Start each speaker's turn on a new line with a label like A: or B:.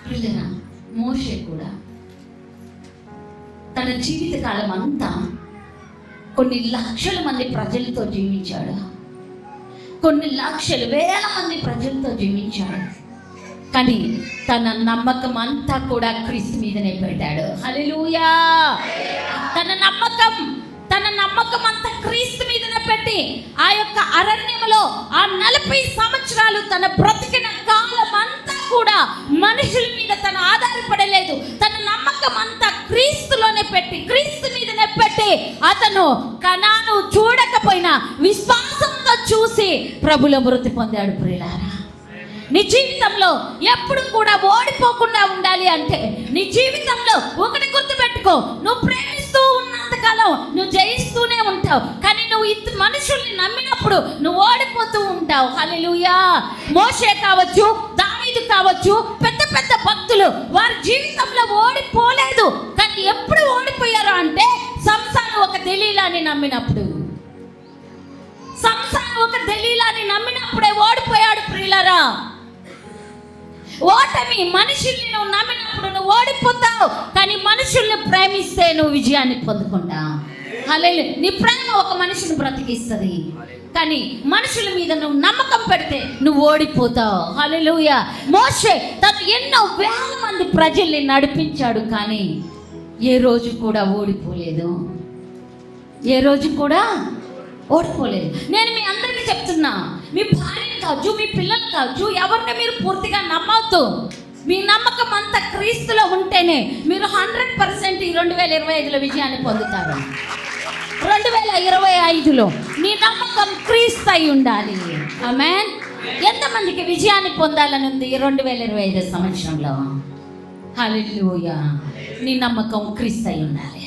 A: పిల్లరా, మోషే కూడా తన జీవితకాలం అంతా కొన్ని లక్షల మంది ప్రజలతో జీవించాడు. కొన్ని లక్షలు, వేల మంది ప్రజలతో జీవించాడు. కానీ తన నమ్మకం అంతా కూడా క్రీస్తు మీదనే పెట్టాడు. హల్లెలూయా. తన నమ్మకం అంతా క్రీస్తు మీదనే పెట్టి ఆ యొక్క అరణ్యంలో ఆ 40 సంవత్సరాలు తన బ్రతికిన కాలం అంతా కూడా మనుషుల మీద తను ఆధారపడలేదు. తన నమ్మకం అంతా క్రీస్తులోనే పెట్టి, క్రీస్తు మీదనే పెట్టి అతను కనాను చూడకపోయినా విశ్వాసంతో చూసి ప్రభులో మృతి పొందాడు. ప్రియులారా, నీ జీవితంలో ఎప్పుడు కూడా ఓడిపోకుండా ఉండాలి అంటే నీ జీవితంలో ఒకటి గుర్తుపెట్టుకో, నువ్వు ప్రేమిస్తూ ఉన్నంతకాలం నువ్వు జయిస్తూనే ఉంటావు. కానీ నువ్వు మనుషుల్ని నమ్మినప్పుడు నువ్వు ఓడిపోతూ ఉంటావు. హల్లెలూయా. మోషే కావచ్చు, దావీదు కావచ్చు, పెద్ద పెద్ద భక్తులు వారి జీవితంలో ఓడిపోలేదు. కానీ ఎప్పుడు ఓడిపోయారు అంటే సంసారం ఒక దెలీలాని నమ్మినప్పుడు. సంసారం ఒక దెలీలాని నమ్మినప్పుడే ఓడిపోయాడు. ప్రియులారా, ఓటమి మనుషుల్ని నువ్వు నమ్మినప్పుడు నువ్వు ఓడిపోతావు. కానీ మనుషుల్ని ప్రేమిస్తే నువ్వు విజయాన్ని పొందుకుంటావు. హల్లెలూయా. నీ ప్రేమ ఒక మనిషిని బ్రతికిస్తుంది. కానీ మనుషుల మీద నువ్వు నమ్మకం పెడితే నువ్వు ఓడిపోతావు. హల్లెలూయా. మోషే తను ఎన్నో వేల మంది ప్రజల్ని నడిపించాడు. కానీ ఏ రోజు కూడా ఓడిపోలేదు. ఏ రోజు కూడా ఓడిపోలేదు. నేను మీ అందరికీ చెప్తున్నా, మీ భార్యను కావచ్చు, మీ పిల్లలు కావచ్చు, ఎవరిని మీరు పూర్తిగా నమ్మవద్దు. మీ నమ్మకం అంతా క్రీస్తులో ఉంటేనే మీరు 100% ఈ 2025లో విజయాన్ని పొందుతారు. 2025లో నీ నమ్మకం క్రీస్తు అయి ఉండాలి. ఆమేన్. ఎంతమందికి విజయాన్ని పొందాలని ఉంది ఈ 2025 సంవత్సరంలో? హల్లెలూయా. నీ నమ్మకం క్రీస్తు అయి ఉండాలి.